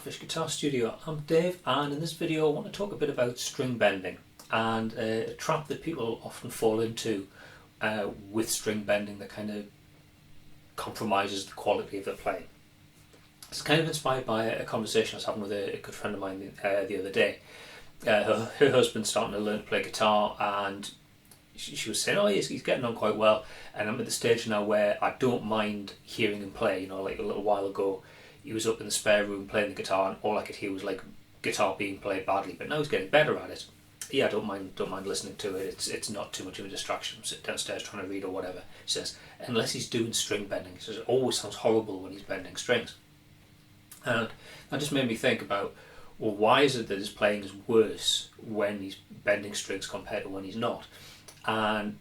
PhatPhish Guitar Studio. I'm Dave, and in this video I want to talk a bit about string bending and a trap that people often fall into with string bending that kind of compromises the quality of their playing. It's kind of inspired by a conversation I was having with a good friend of mine the other day. Her husband's starting to learn to play guitar, and she was saying, oh, he's getting on quite well, and I'm at the stage now where I don't mind hearing him play. You know, like a little while ago he was up in the spare room playing the guitar and all I could hear was like guitar being played badly, but now he's getting better at it. Yeah, I don't mind listening to it. It's not too much of a distraction. I'm sitting downstairs trying to read or whatever. He says, unless he's doing string bending. He says, it always sounds horrible when he's bending strings. And that just made me think about, well, why is it that his playing is worse when he's bending strings compared to when he's not? And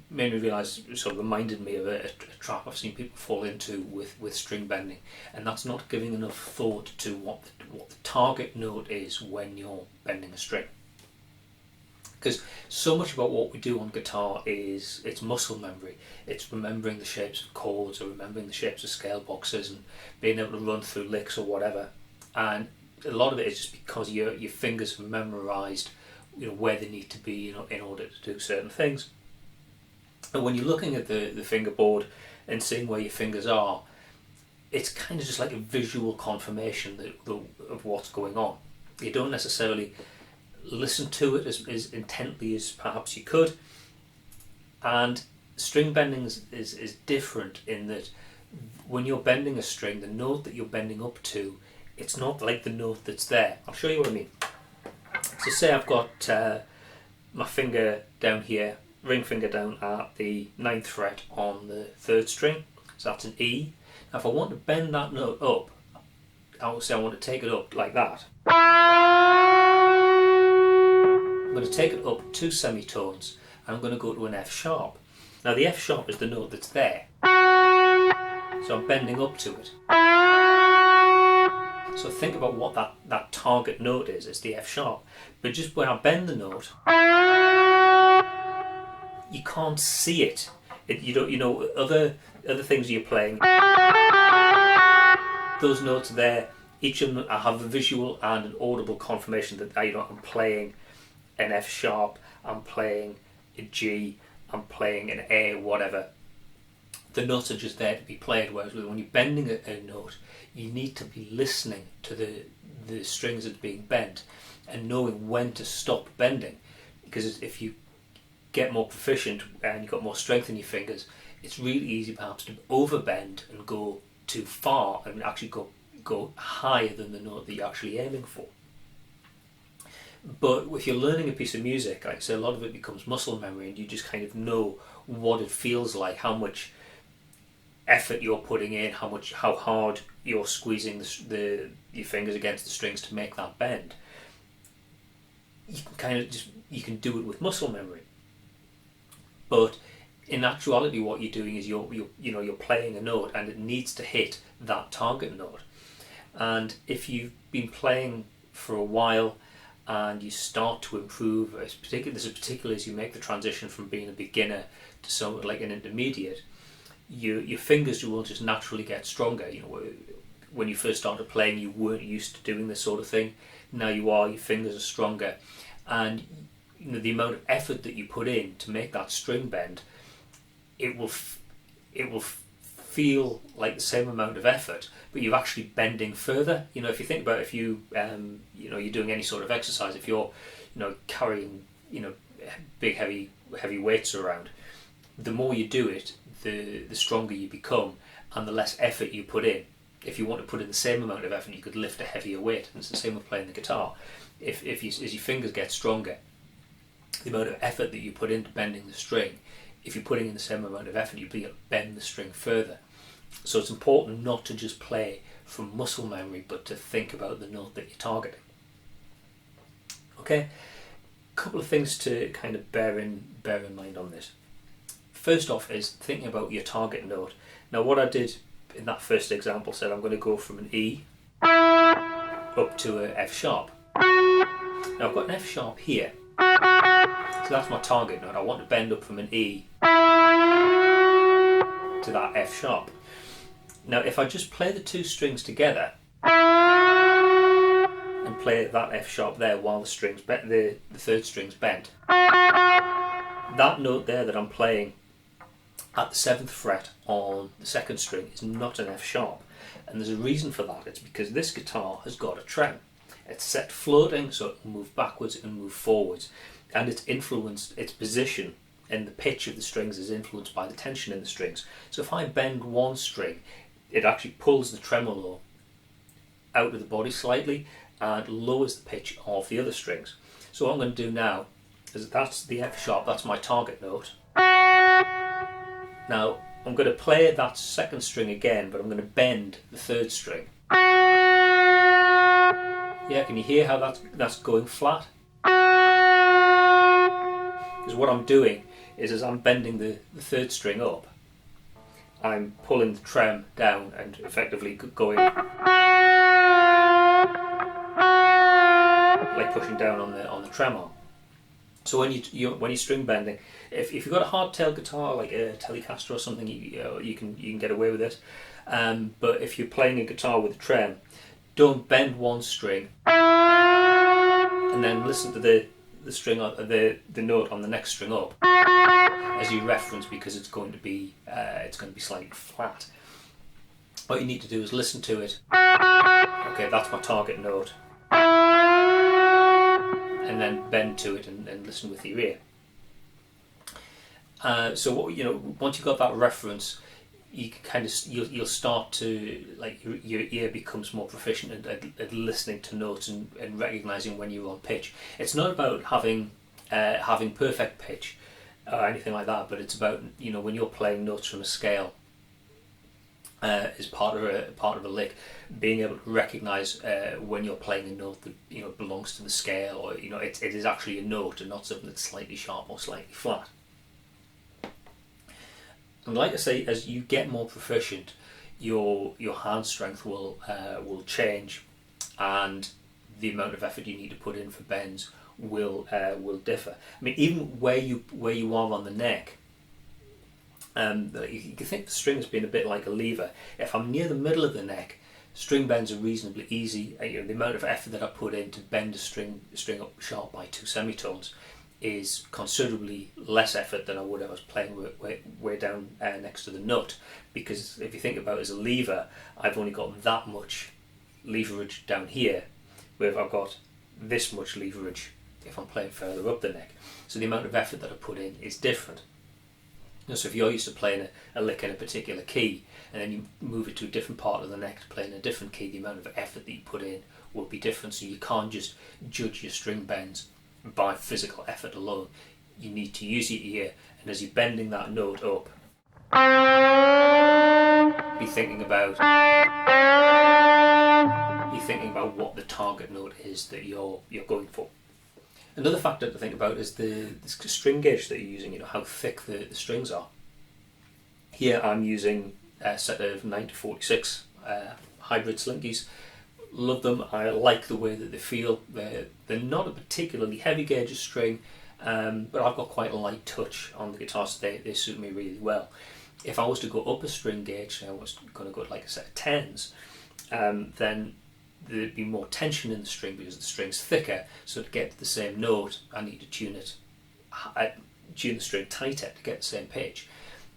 made me realise, sort of reminded me of a trap I've seen people fall into with string bending, and that's not giving enough thought to what the target note is when you're bending a string. Because so much about what we do on guitar it's muscle memory. It's remembering the shapes of chords or remembering the shapes of scale boxes and being able to run through licks or whatever. And a lot of it is just because your fingers have memorised, you know, where they need to be, you know, in order to do certain things. And when you're looking at the fingerboard and seeing where your fingers are, it's kind of just like a visual confirmation of what's going on. You don't necessarily listen to it as intently as perhaps you could. And string bending is different in that when you're bending a string, the note that you're bending up to, it's not like the note that's there. I'll show you what I mean. So say I've got my finger down here, ring finger down at the 9th fret on the 3rd string, so that's an E. Now if I want to bend that note up, I would say I want to take it up like that. I'm going to take it up 2 semitones and I'm going to go to an F sharp. Now the F sharp is the note that's there, so I'm bending up to it. So think about what that target note is. It's the F sharp. But just when I bend the note, you can't see it. You don't. You know, other things you're playing, those notes there, each of them have a visual and an audible confirmation that I'm playing an F sharp, I'm playing a G, I'm playing an A, whatever. The notes are just there to be played, whereas when you're bending a note, you need to be listening to the strings that's being bent and knowing when to stop bending. Because if you get more proficient and you've got more strength in your fingers, it's really easy perhaps to overbend and go too far and actually go higher than the note that you're actually aiming for. But if you're learning a piece of music, like I say, a lot of it becomes muscle memory, and you just kind of know what it feels like, how much effort you're putting in, how hard you're squeezing your fingers against the strings to make that bend. You can do it with muscle memory. But in actuality, what you're doing is you're playing a note, and it needs to hit that target note. And if you've been playing for a while and you start to improve, particularly as you make the transition from being a beginner to something like an intermediate, your fingers will just naturally get stronger. You know, when you first started playing, you weren't used to doing this sort of thing. Now you are. Your fingers are stronger, and you know the amount of effort that you put in to make that string bend, it will feel like the same amount of effort, but you're actually bending further. You know, if you think about if you you're doing any sort of exercise, if you're carrying big heavy weights around, the more you do it, the stronger you become and the less effort you put in. If you want to put in the same amount of effort, you could lift a heavier weight, and it's the same with playing the guitar. As your fingers get stronger, the amount of effort that you put into bending the string, if you're putting in the same amount of effort, you'll be able to bend the string further. So it's important not to just play from muscle memory, but to think about the note that you're targeting. Okay, a couple of things to kind of bear in mind on this. First off is thinking about your target note. Now what I did in that first example said I'm going to go from an E up to a F sharp. Now I've got an F sharp here, so that's my target note. I want to bend up from an E to that F sharp. Now if I just play the two strings together, and play that F sharp there while the third string's bent. That note there that I'm playing at the 7th fret on the 2nd string is not an F sharp, and there's a reason for that. It's because this guitar has got a trem. It's set floating, so it can move backwards and move forwards, and its position and the pitch of the strings is influenced by the tension in the strings. So if I bend one string, it actually pulls the tremolo out of the body slightly and lowers the pitch of the other strings. So what I'm going to do now is, that's the F sharp, that's my target note. Now I'm going to play that 2nd string again, but I'm going to bend the 3rd string. Yeah, can you hear how that's going flat? Because what I'm doing is, as I'm bending the 3rd string up, I'm pulling the trem down and effectively going like pushing down on the trem arm. So when you're string bending, if you've got a hardtail guitar like a Telecaster or something, you can get away with this. But if you're playing a guitar with a trem, don't bend one string and then listen to the note on the next string up as you reference, because it's going to be slightly flat. What you need to do is listen to it. Okay, that's my target note, and then bend to it and listen with your ear. So what, once you've got that reference, you can you'll start to, like, your ear becomes more proficient at listening to notes and recognizing when you're on pitch. It's not about having perfect pitch or anything like that, but it's about, when you're playing notes from a scale as part of a lick, being able to recognize when you're playing a note that belongs to the scale, or it is actually a note and not something that's slightly sharp or slightly flat. And like I say, as you get more proficient, your hand strength will change, and the amount of effort you need to put in for bends will differ. I mean, even where you are on the neck, you can think the string has been a bit like a lever. If I'm near the middle of the neck, string bends are reasonably easy. The amount of effort that I put in to bend a string up sharp by 2 semitones is considerably less effort than I would if I was playing way down next to the nut, because if you think about it as a lever, I've only got that much leverage down here, where I've got this much leverage if I'm playing further up the neck. So the amount of effort that I put in is different. So if you're used to playing a lick in a particular key, and then you move it to a different part of the neck to play in a different key, the amount of effort that you put in will be different. So you can't just judge your string bends by physical effort alone. You need to use your ear, and as you're bending that note up, be thinking about what the target note is that you're going for. Another factor to think about is the string gauge that you're using, how thick the strings are. Here I'm using a set of 9 to 46 hybrid slinkies. Love them. I like the way that they feel. They're not a particularly heavy gauge of string, but I've got quite a light touch on the guitar, so they suit me really well. If I was to go up a string gauge, I was going to go to like a set of 10s, then there'd be more tension in the string because the string's thicker. So to get to the same note, I need to tune the string tighter to get the same pitch.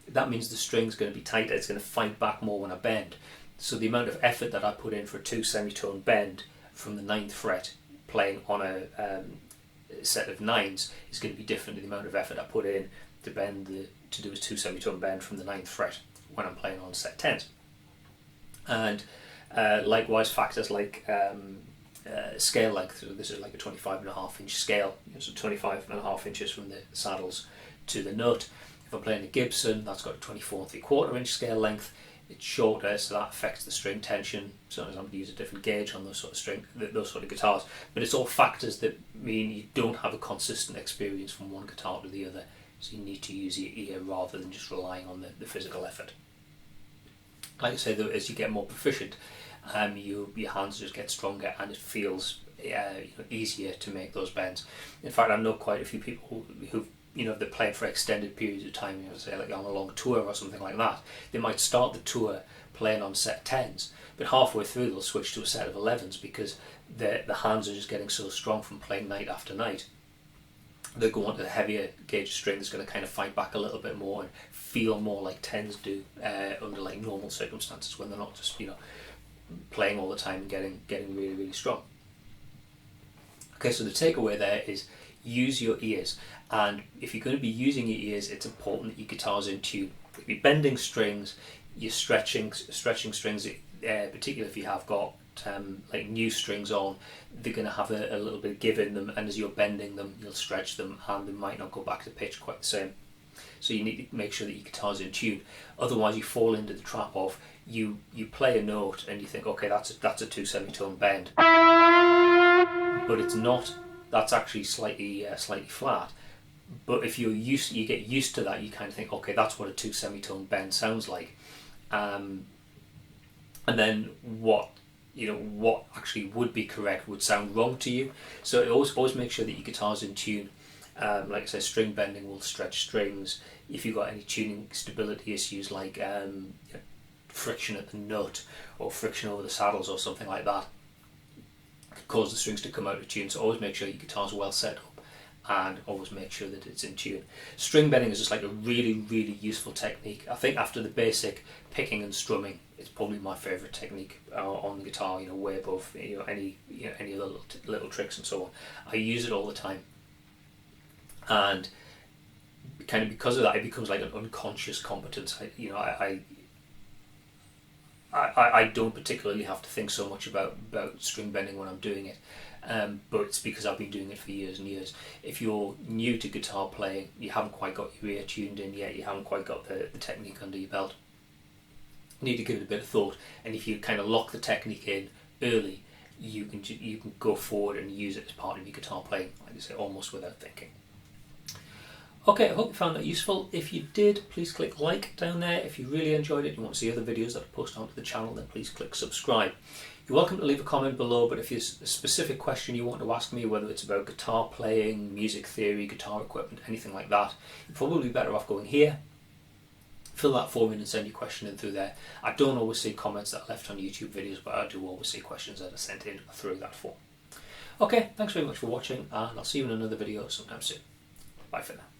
That means the string's going to be tighter. It's going to fight back more when I bend. So the amount of effort that I put in for a 2 semitone bend from the 9th fret playing on a set of 9s is going to be different to the amount of effort I put in to do a 2 semitone bend from the 9th fret when I'm playing on a set 10s. And likewise, factors like scale length. So this is like a 25.5 inch scale, so 25.5 inches from the saddles to the note. If I'm playing a Gibson, that's got a 24.75 inch scale length. It's shorter, so that affects the string tension. Sometimes I'm going to use a different gauge on those sort of guitars. But it's all factors that mean you don't have a consistent experience from one guitar to the other. So you need to use your ear rather than just relying on the physical effort. Like I say, though, as you get more proficient, your hands just get stronger, and it feels easier to make those bends. In fact, I know quite a few people who've if they're playing for extended periods of time, say like on a long tour or something like that, they might start the tour playing on set 10s, but halfway through they'll switch to a set of 11s because the hands are just getting so strong from playing night after night. They go on to the heavier gauge string that's going to kind of fight back a little bit more and feel more like 10s do under like normal circumstances, when they're not just playing all the time and getting really, really strong. Okay, so the takeaway there is use your ears, and if you're going to be using your ears, it's important that your guitar's in tune. If you're bending strings, you're stretching strings, particularly if you have got like new strings on, they're going to have a little bit of give in them, and as you're bending them, you'll stretch them and they might not go back to pitch quite the same. So you need to make sure that your guitar's in tune. Otherwise you fall into the trap of you play a note and you think, okay, that's a 2 semitone bend, but it's not. That's actually slightly flat. But if you get used to that, you kind of think, okay, that's what a 2 semitone bend sounds like, and then what actually would be correct would sound wrong to you. So always make sure that your guitar's in tune. Like I said, string bending will stretch strings. If you've got any tuning stability issues like friction at the nut or friction over the saddles or something like that, could cause the strings to come out of tune. So always make sure your guitar's well set up and always make sure that it's in tune. String bending is just like a really, really useful technique. I think after the basic picking and strumming, it's probably my favourite technique on the guitar, way above any little tricks and so on. I use it all the time, and kind of because of that, it becomes like an unconscious competence. I don't particularly have to think so much about string bending when I'm doing it, but it's because I've been doing it for years and years. If you're new to guitar playing, you haven't quite got your ear tuned in yet, you haven't quite got the technique under your belt, you need to give it a bit of thought, and if you kind of lock the technique in early, you can go forward and use it as part of your guitar playing, like I say, almost without thinking. Okay, I hope you found that useful. If you did, please click like down there. If you really enjoyed it, you want to see other videos that I post onto the channel, then please click subscribe. You're welcome to leave a comment below, but if there's a specific question you want to ask me, whether it's about guitar playing, music theory, guitar equipment, anything like that, you're probably better off going here. Fill that form in and send your question in through there. I don't always see comments that are left on YouTube videos, but I do always see questions that are sent in through that form. Okay, thanks very much for watching, and I'll see you in another video sometime soon. Bye for now.